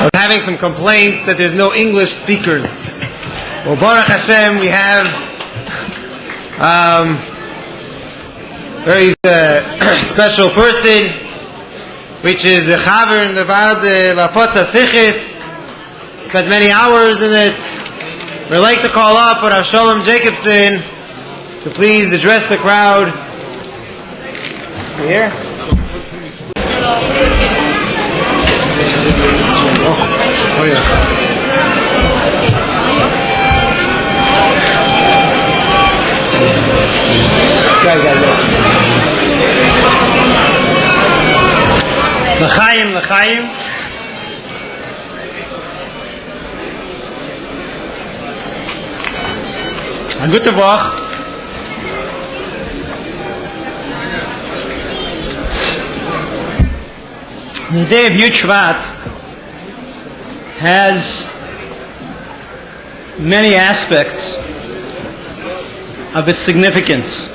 I was having some complaints that there's no English speakers. Well, Baruch Hashem, we have very special person, which is the Chaver in the Vaad Lehafotsas Sichot. Spent many hours in it. We'd like to call up Rabbi Sholom Jacobson to please address the crowd. You here? Oh yeah. Chaim. A gute Woche. The day of Yud Shvat has many aspects of its significance.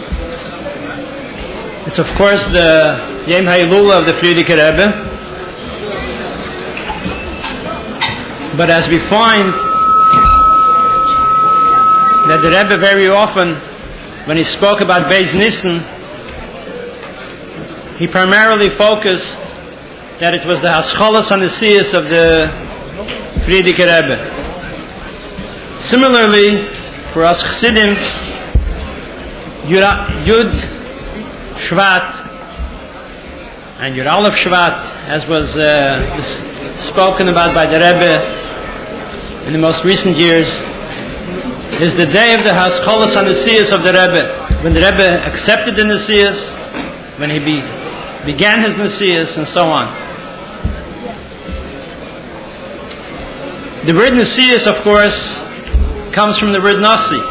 It's of course the Yom HaIlula of the Frierdiker Rebbe, but as we find that the Rebbe very often, when he spoke about Beis Nissen, he primarily focused that it was the Hascholas and the Siyas of the Frierdiker Rebbe. Similarly, for us Chassidim, Yud Shvat and Yud Aleph Shvat, as was spoken about by the Rebbe in the most recent years, is the day of the Hascholas and the Siyas of the Rebbe, when the Rebbe accepted the Nesiyas, when he began his Nesiyas, and so on. The word Nesiyas, of course, comes from the word Nasi.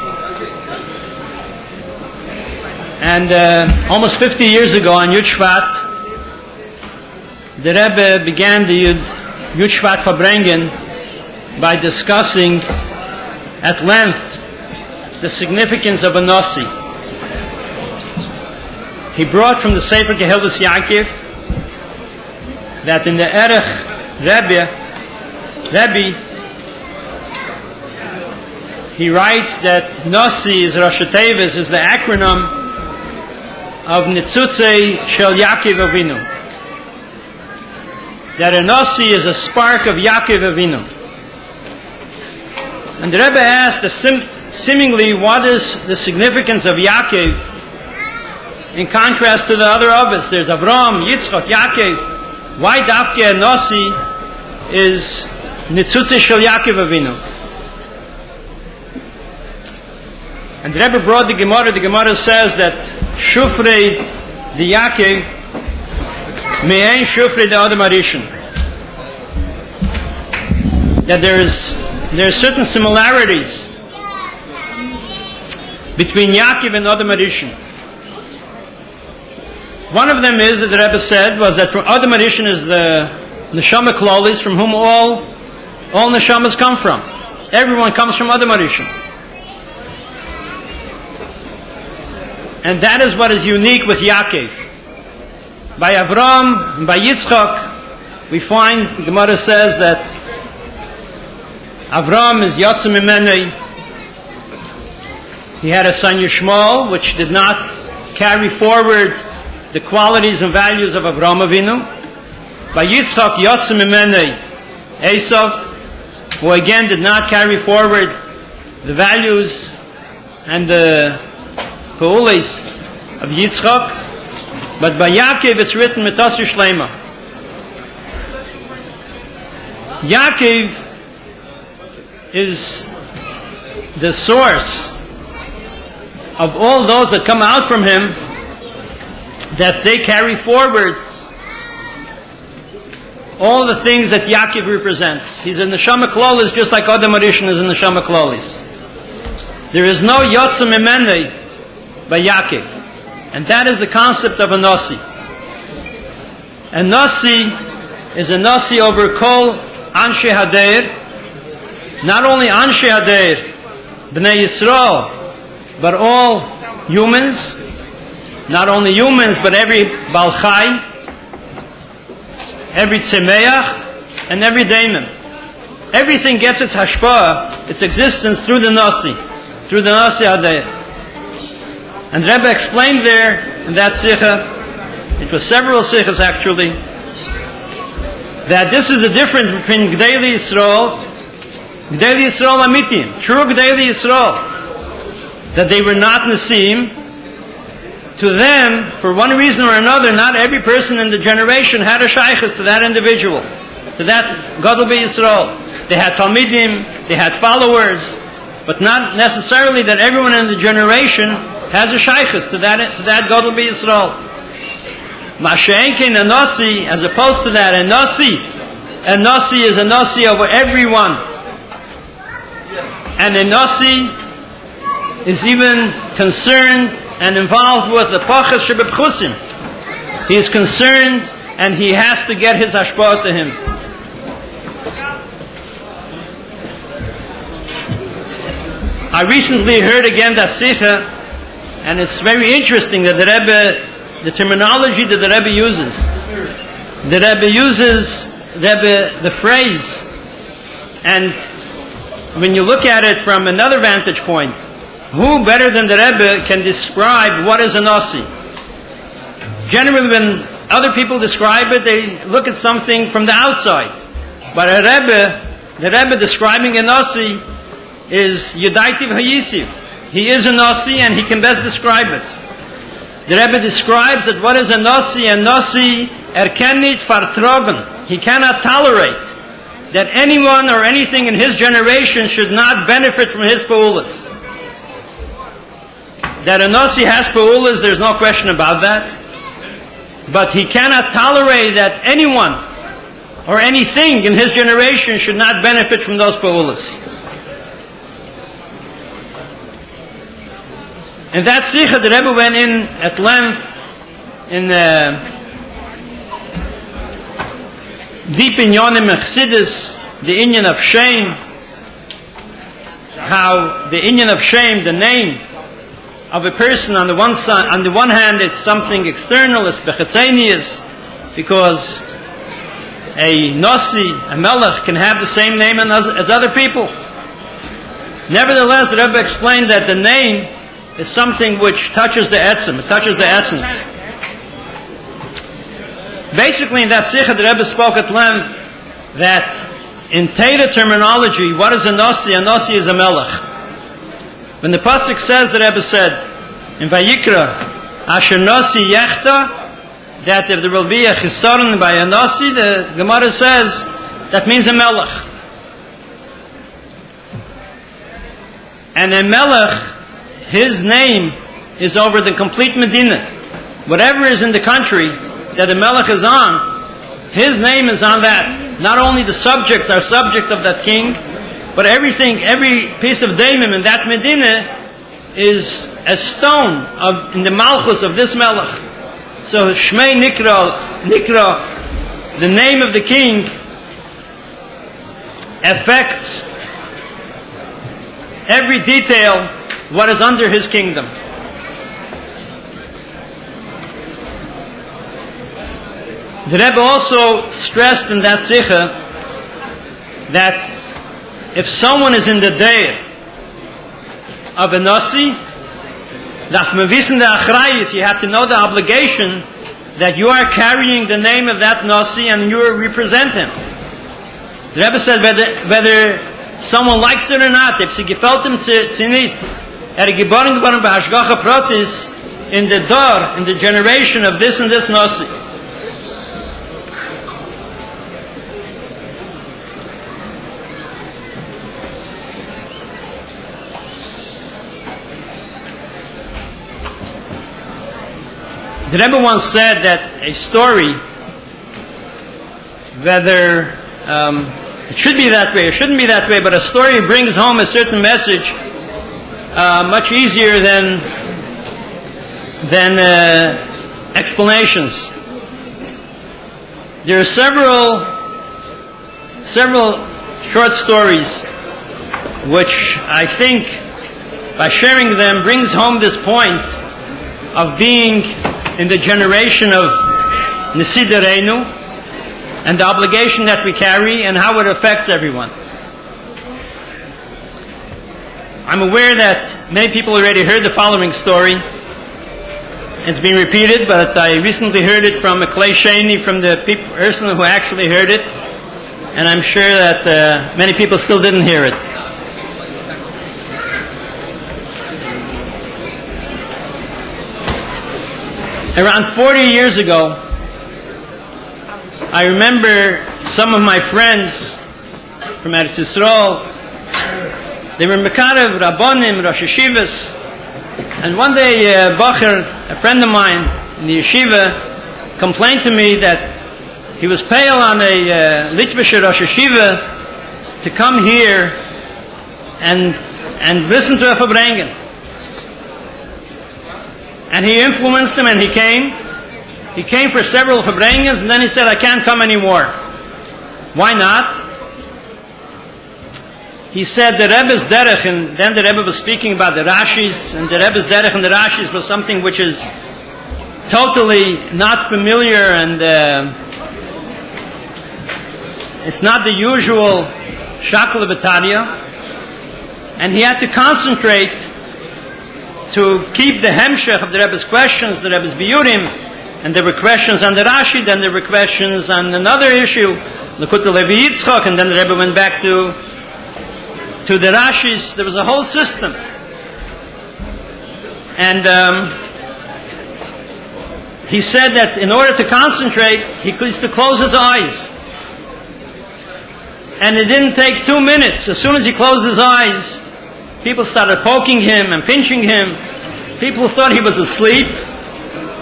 And almost 50 years ago, on Yud Shvat, the Rebbe began the Yud Shvat Farbrengen by discussing at length the significance of a Nasi. He brought from the Sefer Kehillas Yaakov that in the Erech Rebbe, he writes that Nasi is Rosh Tevis, is the acronym of Nitzutze Shel Yaakov Avinu. That a Nasi is a spark of Yaakov Avinu. And the Rebbe asked seemingly what is the significance of Yaakov in contrast to the other Avos. There's Avram, Yitzchak, Yaakov. Why Dafke a Nasi is Nitzutze Shel Yaakov Avinu? And the Rebbe brought the Gemara. The Gemara says that Shufrei the Yaakov Me'en Shufrei the Adam Arishon. That there are certain similarities between Yaakov and Adam Arishon. One of them is that the Rebbe said was that from Adam Arishon is the Neshama Klolis, from whom all Neshamas come from. Everyone comes from Adam Arishon. And that is what is unique with Yaakov. By Avram and by Yitzchak, we find, the Gemara says that Avram is Yotze Mimene. He had a son Yishmael, which did not carry forward the qualities and values of Avram Avinu. By Yitzchak, Yotze Mimene Esav, who again did not carry forward the values and the Peulis of Yitzchak, but by Yaakov it's written Mitas Shlema. Yaakov is the source of all those that come out from him, that they carry forward all the things that Yaakov represents. He's in the Neshama Klolis just like Adam Arishon is in the Neshama Klolis. There is no Yotze Mimene by Yaakov. And that is the concept of a Nasi. A Nasi is a Nasi over Kol Anshe Hadeir. Not only Anshe Hadeir, Bnei Yisrael, but all humans. Not only humans, but every Baal Chai, every Tzemeach, and every Daimon. everything gets its hashpah, its existence through the Nasi Hadeh. And Rebbe explained there in that Sicha, it was several Sichas actually, that this is the difference between Gdei Yisrael Amitim, true Gdei Yisrael, that they were not Nasim. To them, for one reason or another, not every person in the generation had a shaykhus to that individual, to that Gadol Yisrael. They had Talmidim, they had followers, but not necessarily that everyone in the generation has a shaykhus to that Gadol Yisrael. Masha'enkin a Nasi, as opposed to that, a Nasi is a Nasi over everyone. And a Nasi is even concerned and involved with the Pachas Shebebchusim. He is concerned and he has to get his hashpah to him. I recently heard again that Sicha, and it's very interesting that the terminology that the Rebbe uses. The Rebbe uses the phrase, and when you look at it from another vantage point, who better than the Rebbe can describe what is a Nasi? Generally, when other people describe it, they look at something from the outside. But the Rebbe describing a Nasi is Yudaitiv Hayisiv. He is a Nasi and he can best describe it. The Rebbe describes that what is a Nasi erkenit fartrogen. He cannot tolerate that anyone or anything in his generation should not benefit from his pa'ulas. That a Nasi has pa'ulas, there's no question about that. But he cannot tolerate that anyone or anything in his generation should not benefit from those pa'ulas. In that Sicha, the Rebbe went in at length in deep in Yonim Chassidus, the Inyan of shame, how the Inyan of shame, the name of a person on the one side, on the one hand, it's something external, it's bechetzenius, because a Nasi, a Melech, can have the same name as other people. Nevertheless, the Rebbe explained that the name is something which touches the etzem, it touches the essence. Basically, in that Sicha, the Rebbe spoke at length that in Torah terminology, what is a Nasi? A Nasi is a Melech. When the Pasuk says, the Rebbe said, in Vayikra, Asher Nasi Yechta, that if there will be a chisaron by a Nasi, the Gemara says, that means a Melech. And a Melech, his name is over the complete Medina. Whatever is in the country that the Melech is on, his name is on that. Not only the subjects are subject of that king, but everything, every piece of daimim in that Medina is a stone in the Malchus of this Melech. So Shmei Nikra, the name of the king, affects every detail what is under his kingdom. The Rebbe also stressed in that Sicha that if someone is in the day of a Nasi, you have to know the obligation that you are carrying the name of that Nasi and you represent him. The Rebbe said whether someone likes it or not, if sie gefällt ihm zinit, geboren geworden bei Hashgacha Pratis in the Dor, in the generation of this and this Nasi. The Rebbe once said that a story, whether it should be that way or shouldn't be that way, but a story brings home a certain message much easier than explanations. There are several short stories which I think by sharing them brings home this point of being in the generation of Nesidareinu and the obligation that we carry and how it affects everyone. I'm aware that many people already heard the following story. It's been repeated, but I recently heard it from a Clay Shani, from the person who actually heard it, and I'm sure that many people still didn't hear it. Around 40 years ago, I remember some of my friends from Eretz Yisrael. They were Mekarev, Rabbonim, Rosh Yeshivas, and one day Bacher, a friend of mine in the yeshiva, complained to me that he was pale on a Litvische Rosh Yeshiva to come here and listen to a Fabrengen. And he influenced him, and he came. He came for several Fabrengens, and then he said, I can't come anymore. Why not? He said the Rebbe's derech, and then the Rebbe was speaking about the Rashis, and the Rebbe's derech and the Rashis was something which is totally not familiar, and it's not the usual Shakla Bataria, and he had to concentrate to keep the hemshech of the Rebbe's questions, the Rebbe's biyurim, and there were questions on the Rashi, then there were questions on another issue, Likutey Sichos, and then the Rebbe went back to the Rashis. There was a whole system. And he said that in order to concentrate, he used to close his eyes. And it didn't take 2 minutes. As soon as he closed his eyes, people started poking him and pinching him. People thought he was asleep.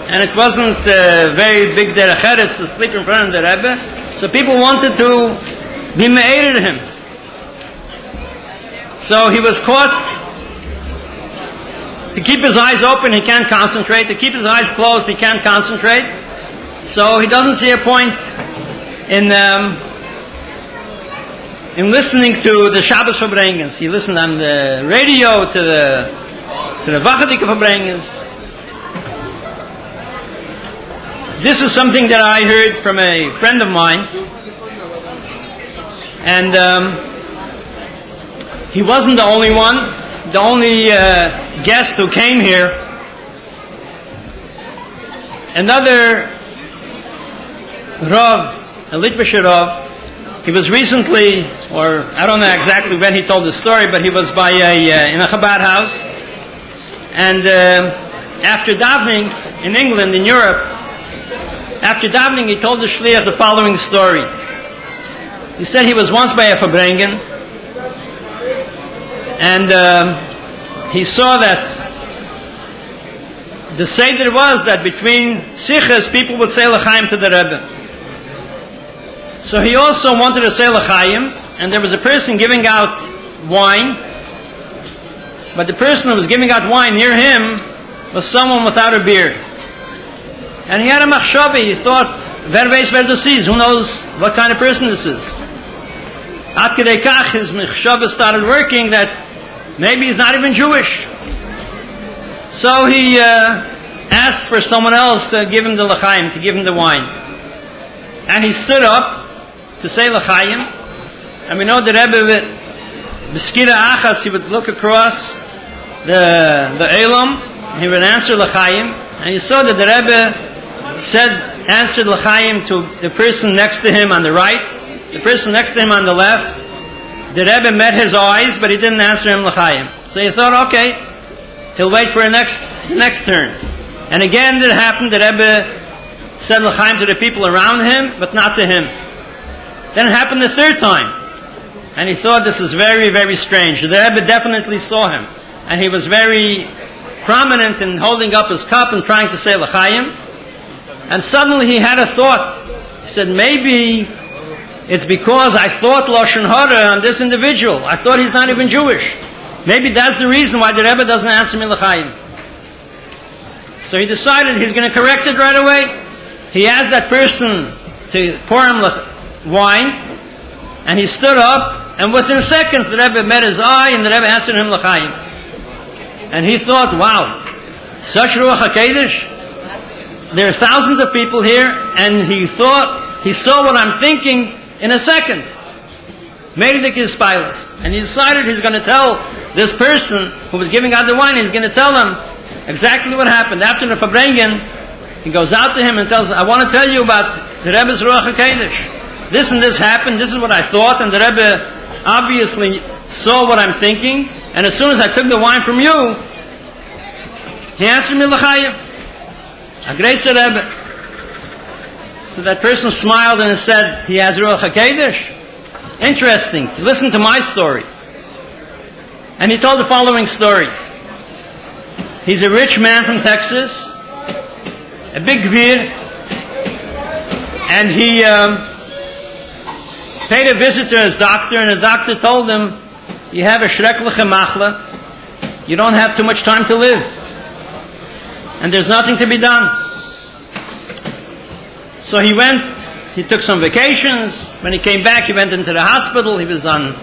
And it wasn't very big derech eretz to sleep in front of the Rebbe. So people wanted to be me'ered him. So he was caught. To keep his eyes open, he can't concentrate. To keep his eyes closed, he can't concentrate. So he doesn't see a point in listening to the Shabbos Fabrengens. He listened on the radio to the Vachadika Fabrengens. This is something that I heard from a friend of mine, and he wasn't the only one, the only guest who came here. Another Rav, a Litvische Rav, he was recently, or I don't know exactly when he told the story, but he was by in a Chabad house, and after davening in England, in Europe, after davening, he told the shliach the following story. He said he was once by a Fabrengen, and he saw that the seder was that between Sichos, people would say L'chaim to the Rebbe. So he also wanted to say L'chaim, and there was a person giving out wine, but the person who was giving out wine near him was someone without a beard. And he had a machshavi. He thought, "Wer weiß wer das ist? Who knows what kind of person this is?" Ad kedei kach, his machshavi started working that maybe he's not even Jewish. So he asked for someone else to give him the l'chaim, to give him the wine. And he stood up to say l'chaim. And we know the Rebbe, b'skira achas, he would look across the elam, he would answer l'chaim. And you saw that the Rebbe answered l'chaim to the person next to him on the right, the person next to him on the left. The Rebbe met his eyes, but he didn't answer him l'chaim. So he thought, okay, he'll wait for the next turn. And again it happened, the Rebbe said l'chaim to the people around him, but not to him. Then it happened the third time. And he thought, this is very, very strange. The Rebbe definitely saw him. And he was very prominent in holding up his cup and trying to say l'chaim. And suddenly he had a thought. He said, maybe it's because I thought Lashon Hara on this individual. I thought he's not even Jewish. Maybe that's the reason why the Rebbe doesn't answer me l'chaim. So he decided he's going to correct it right away. He asked that person to pour him wine, and he stood up, and within seconds the Rebbe met his eye, and the Rebbe answered him l'chaim. And he thought, wow, such Ruach HaKodesh? There are thousands of people here, and he thought, he saw what I'm thinking in a second. Made it his pilus. And he decided he's going to tell this person who was giving out the wine, he's going to tell him exactly what happened. After the Fabrengen, he goes out to him and tells him, I want to tell you about the Rebbe's Ruach HaKodesh. This and this happened, this is what I thought, and the Rebbe obviously saw what I'm thinking, and as soon as I took the wine from you, he answered me, L'chaim. A grace Rebbe. So that person smiled and said, he has Ruach HaKodesh? Interesting. Listen to my story. And he told the following story. He's a rich man from Texas, a big gvir, and he paid a visit to his doctor, and the doctor told him, you have a shrekliche machla, you don't have too much time to live, and there's nothing to be done. So he went, he took some vacations. When he came back, he went into the hospital, he was on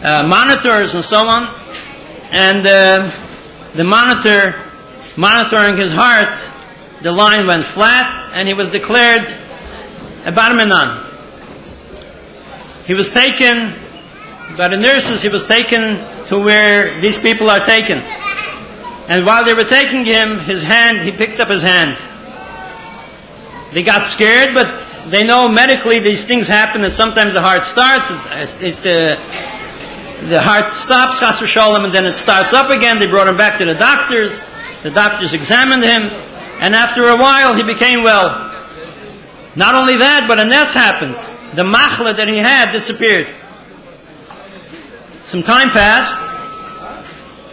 monitors and so on, and the monitoring his heart, the line went flat, and he was declared a bar minan. He was taken by the nurses, he was taken to where these people are taken. And while they were taking him, his hand, he picked up his hand. They got scared, but they know medically these things happen, and sometimes the heart starts, the heart stops, chas v'sholom, and then it starts up again. They brought him back to the doctors. The doctors examined him, and after a while he became well. Not only that, but a nest happened. The machla that he had disappeared. Some time passed,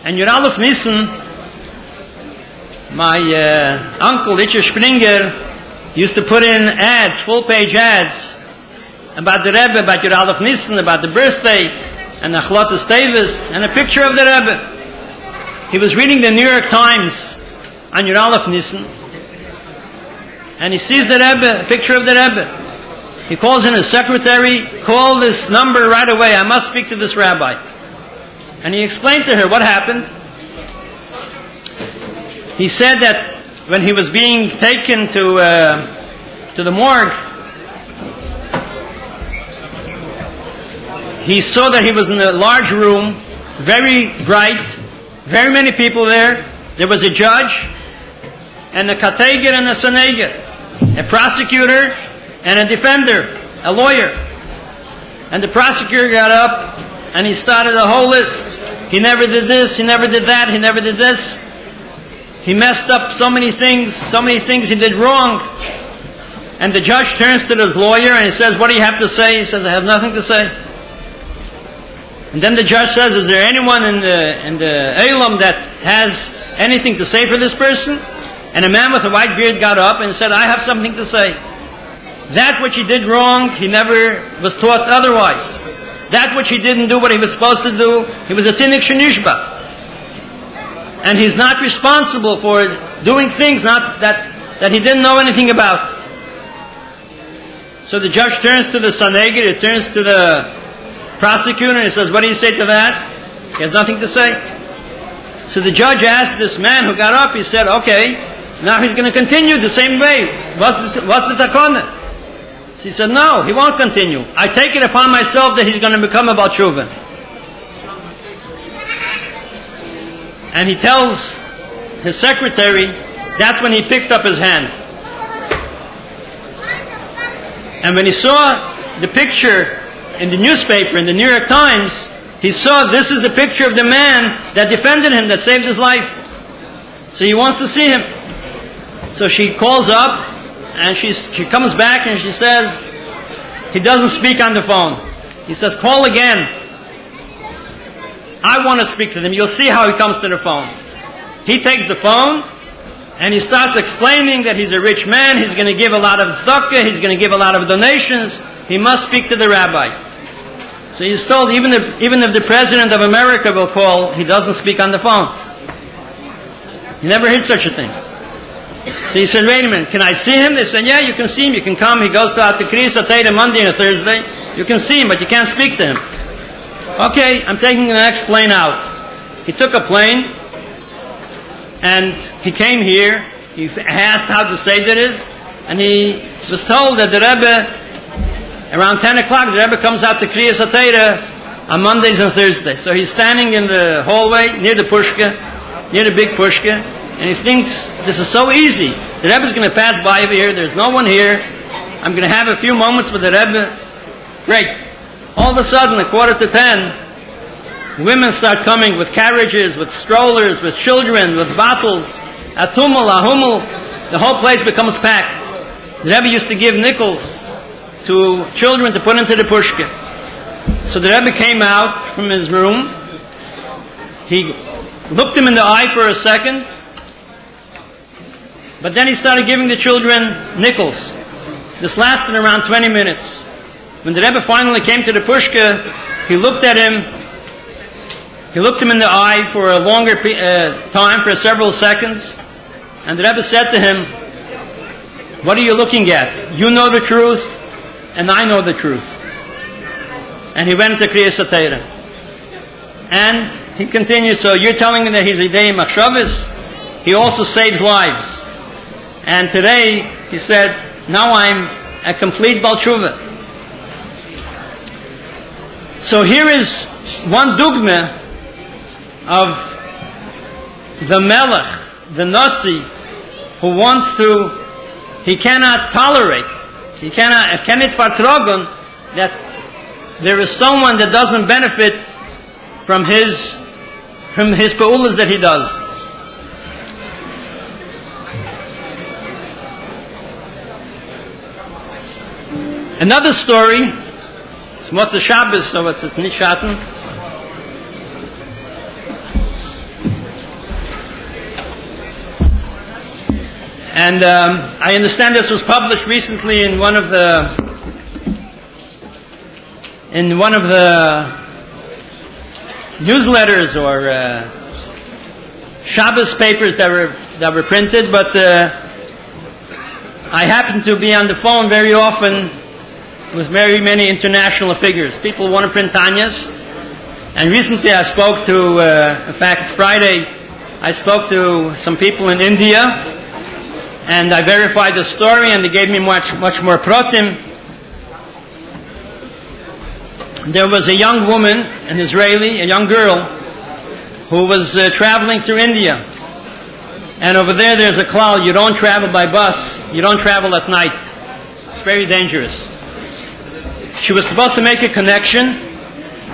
and Yud Aleph Nissen, my uncle Itcher Springer, used to put in ads, full-page ads, about the Rebbe, about Yud Aleph Nissen, about the birthday, and Achlotas Tevis, and a picture of the Rebbe. He was reading the New York Times on Yud Aleph Nissen, and he sees the Rebbe, a picture of the Rebbe. He calls in his secretary, call this number right away, I must speak to this rabbi. And he explained to her what happened. He said that when he was being taken to the morgue, he saw that he was in a large room, very bright, very many people there. There was a judge, and a kateger and a saneger, a prosecutor and a defender, a lawyer. And the prosecutor got up and he started a whole list. He never did this, he never did that, he never did this. He messed up so many things he did wrong. And the judge turns to his lawyer and he says, what do you have to say? He says, I have nothing to say. And then the judge says, is there anyone in the Eilam that has anything to say for this person? And a man with a white beard got up and said, I have something to say. That which he did wrong, he never was taught otherwise. That which he didn't do what he was supposed to do, he was a tinnik shenishba. And he's not responsible for doing things that he didn't know anything about. So the judge turns to the saneger, he turns to the prosecutor, and he says, what do you say to that? He has nothing to say. So the judge asked this man who got up, he said, okay, now he's going to continue the same way. What's the takana? So he said, no, he won't continue. I take it upon myself that he's going to become a Baal Tshuva. And he tells his secretary, that's when he picked up his hand. And when he saw the picture in the newspaper, in the New York Times, he saw this is the picture of the man that defended him, that saved his life. So he wants to see him. So she calls up, and she comes back and she says, he doesn't speak on the phone. He says, call again. I want to speak to them. You'll see how he comes to the phone. He takes the phone, and he starts explaining that he's a rich man, he's going to give a lot of tzedakah, he's going to give a lot of donations, he must speak to the rabbi. So he's told, even if the President of America will call, he doesn't speak on the phone. He never heard such a thing. So he said, wait a minute, can I see him? They said, yeah, you can see him, you can come. He goes to Likutey Sichos Monday and a Thursday. You can see him, but you can't speak to him. Okay, I'm taking the next plane out. He took a plane, and he came here. He asked how the Seder is, and he was told that the Rebbe, around 10 o'clock, the Rebbe comes out to Kriyas HaTorah on Mondays and Thursdays. So he's standing in the hallway near the pushka, near the big pushka, and he thinks this is so easy. The Rebbe's going to pass by over here. There's no one here. I'm going to have a few moments with the Rebbe. Great. All of a sudden, 9:45, women start coming with carriages, with strollers, with children, with bottles. Atumul, ahumul. The whole place becomes packed. The Rebbe used to give nickels to children to put into the pushka. So the Rebbe came out from his room. He looked him in the eye for a second, but then he started giving the children nickels. This lasted around 20 minutes. When the Rebbe finally came to the pushka, he looked at him. He looked him in the eye for a longer time, for several seconds, and the Rebbe said to him, "What are you looking at? You know the truth, and I know the truth." And he went to Kriyas HaTorah. And he continues, "So you're telling me that he's Idei Machshavos? He also saves lives." And today, he said, "Now I'm a complete Bal Tshuva." So here is one dugma of the Melech, the Nasi, who wants to, he cannot tolerate, he cannot vertragen that there is someone that doesn't benefit from his peulas that he does. Another story, it's Motzei Shabbos, so it's nicht Schatten. And I understand this was published recently in one of the newsletters or Shabbos papers that were printed, but I happen to be on the phone very often with very many international figures. People want to print Tanyas, and recently I spoke to, in fact, Friday, I spoke to some people in India, and I verified the story, and they gave me much more pratim. There was a young woman, an Israeli, a young girl, who was traveling through India. And over there's a klal, you don't travel by bus, you don't travel at night. It's very dangerous. She was supposed to make a connection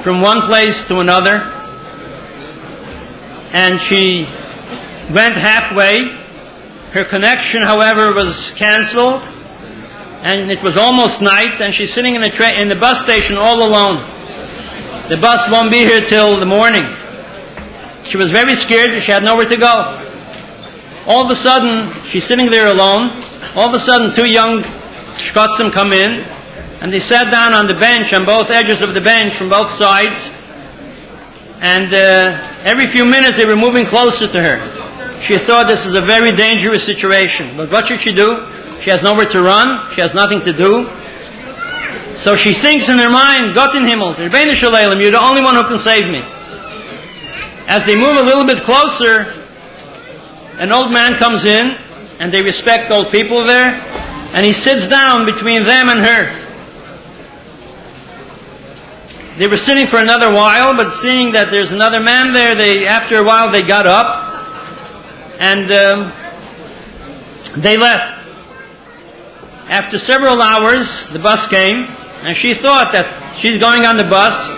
from one place to another, and she went halfway. Her connection, however, was cancelled, and it was almost night, and she's sitting in the bus station all alone. The bus won't be here till the morning. She was very scared, she had nowhere to go. All of a sudden, she's sitting there alone. All of a sudden, two young shkotzim come in, and they sat down on the bench, on both edges of the bench, from both sides, and every few minutes they were moving closer to her. She thought this is a very dangerous situation. But what should she do? She has nowhere to run. She has nothing to do. So she thinks in her mind, Gott in Himmel, Rebbe SHLITA, you're the only one who can save me. As they move a little bit closer, an old man comes in, and they respect old people there, and he sits down between them and her. They were sitting for another while, but seeing that there's another man there, after a while they got up, and they left. After several hours, the bus came, and she thought that she's going on the bus.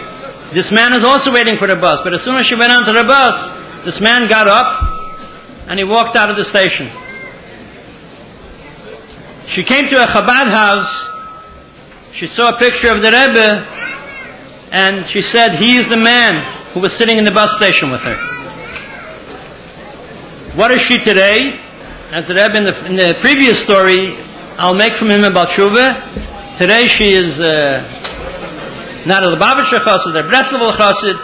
This man is also waiting for the bus. But as soon as she went onto the bus, this man got up, and he walked out of the station. She came to a Chabad house. She saw a picture of the Rebbe, and she said, he is the man who was sitting in the bus station with her. What is she today? As the Rebbe in the previous story, I'll make from him about Tshuva. Today she is not a Lubavitcher Chassid, a Breslev Chassid,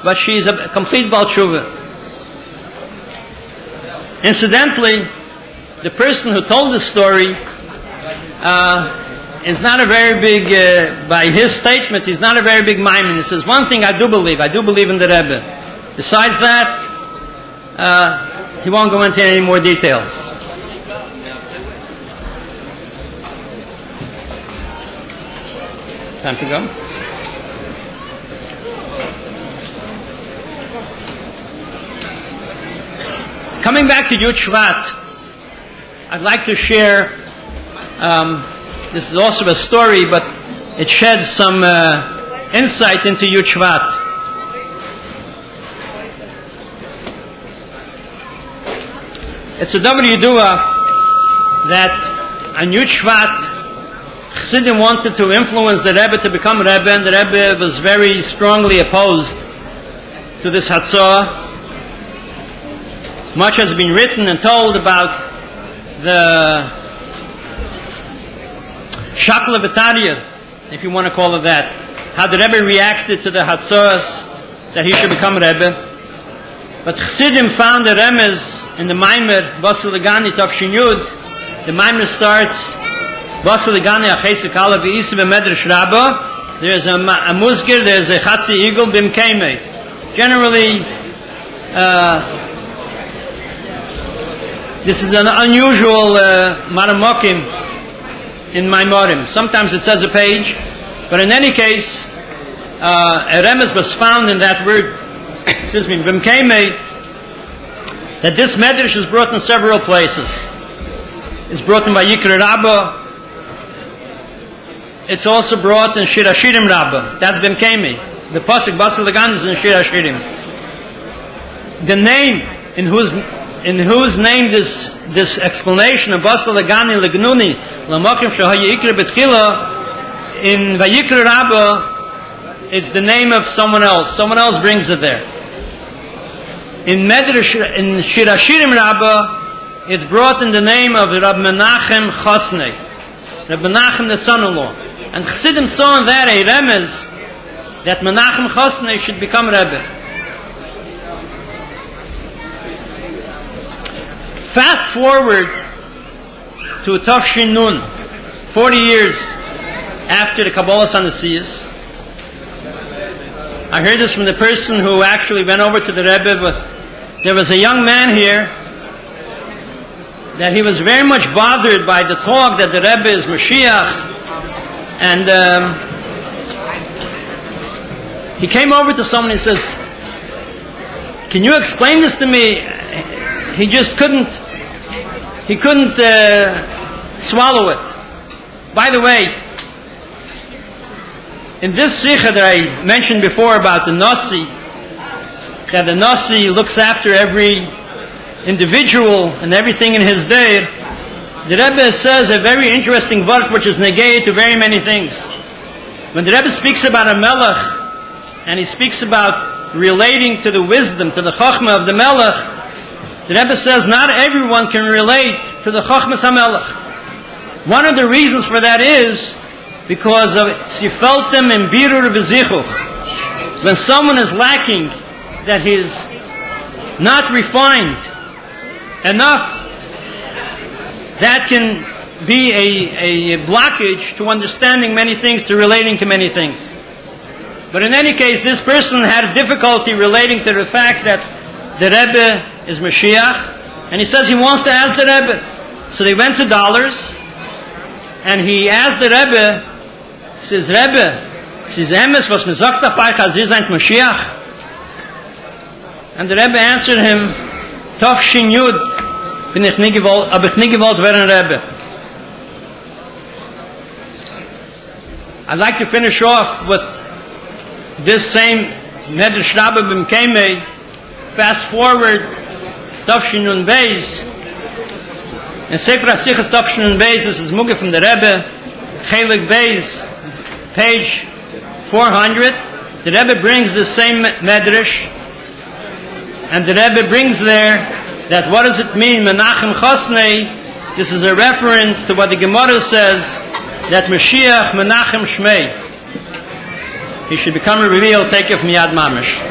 but she is a complete Bal Tshuva. Incidentally, the person who told this story is not a very big, by his statement, he's not a very big maimin. He says, one thing I do believe in the Rebbe. Besides that, he won't go into any more details. Time to go? Coming back to Yud Shvat, I'd like to share, this is also a story, but it sheds some insight into Yud Shvat. It's a davar yedua that on Yud Shvat, Chassidim wanted to influence the Rebbe to become Rebbe, and the Rebbe was very strongly opposed to this Hatzah. Much has been written and told about the Shakla V'Tarya, if you want to call it that, how the Rebbe reacted to the Hatzahs that he should become Rebbe. But Chassidim found a remez in the Maimer, Vaad Lehafotsas Sichot. The Maimer starts, Vaad Lehafotsas Sichot v'isa b'medrash Rabba. There's a musgir, there's a chatzi igul b'mkeimei. Generally, this is an unusual maramokim in Maimorim. Sometimes it says a page, but in any case, a remez was found in that word, excuse me, b'mkeimei, that this medrash is brought in several places. It's brought in Vayikra Rabbah. It's also brought in Shir Hashirim Rabbah. That's b'mkeimei. The pasuk Vaad Lehafotsas is in Shir Hashirim. The name in whose name this explanation of Vaad Lehafotsas Legnuni Lamokim Shahaya Ikra B'Tchila in Vayikra Rabbah, it's the name of someone else. Someone else brings it there. In Medrash, in Shir Hashirim Rabbah, it's brought in the name of Rabbi Menachem Chosnei, Rabbi Menachem the son-in-law. And Chassidim saw in that a remez that Menachem Chosnei should become Rebbe. Fast forward to Tafshin Nun, 40 years after the Kabbalah Sanasiyas. I heard this from the person who actually went over to the Rebbe. There was a young man here that he was very much bothered by the talk that the Rebbe is Moshiach, and he came over to someone and says, "Can you explain this to me?" He just couldn't swallow it. By the way, in this Sikha that I mentioned before about the Nasi, that the Nasi looks after every individual and everything in his day, the Rebbe says a very interesting word which is negay to very many things. When the Rebbe speaks about a Melech, and he speaks about relating to the wisdom, to the Chochmah of the Melech, the Rebbe says not everyone can relate to the Chochmas HaMelech. One of the reasons for that is because of Sifeltem and Birur V'Zichuch. When someone is lacking, that he is not refined enough, that can be a blockage to understanding many things, to relating to many things. But in any case, this person had a difficulty relating to the fact that the Rebbe is Mashiach, and he says he wants to ask the Rebbe. So they went to Dollars, and he asked the Rebbe, says, "Rebbe, says emes was mir sagt da falsch, als ihr seid Mashiach?" And the Rebbe answered him, "Tov Shin Yud, bin ich nie gewollt, aber ich nie gewollt werden Rebbe." I'd like to finish off with this same Medrash Rabbah b'mkeimei. Fast forward, Tov Shin Nun Beis. In Sefer HaSichos Tov Shin Nun Beis, this is Muge from the Rebbe, Chelik Beis, page 400. The Rebbe brings the same Medrash, and the Rebbe brings there that what does it mean, Menachem Chosnei? This is a reference to what the Gemara says, that Mashiach Menachem Shmei. He should become a reveal, take it from Yad Mamish.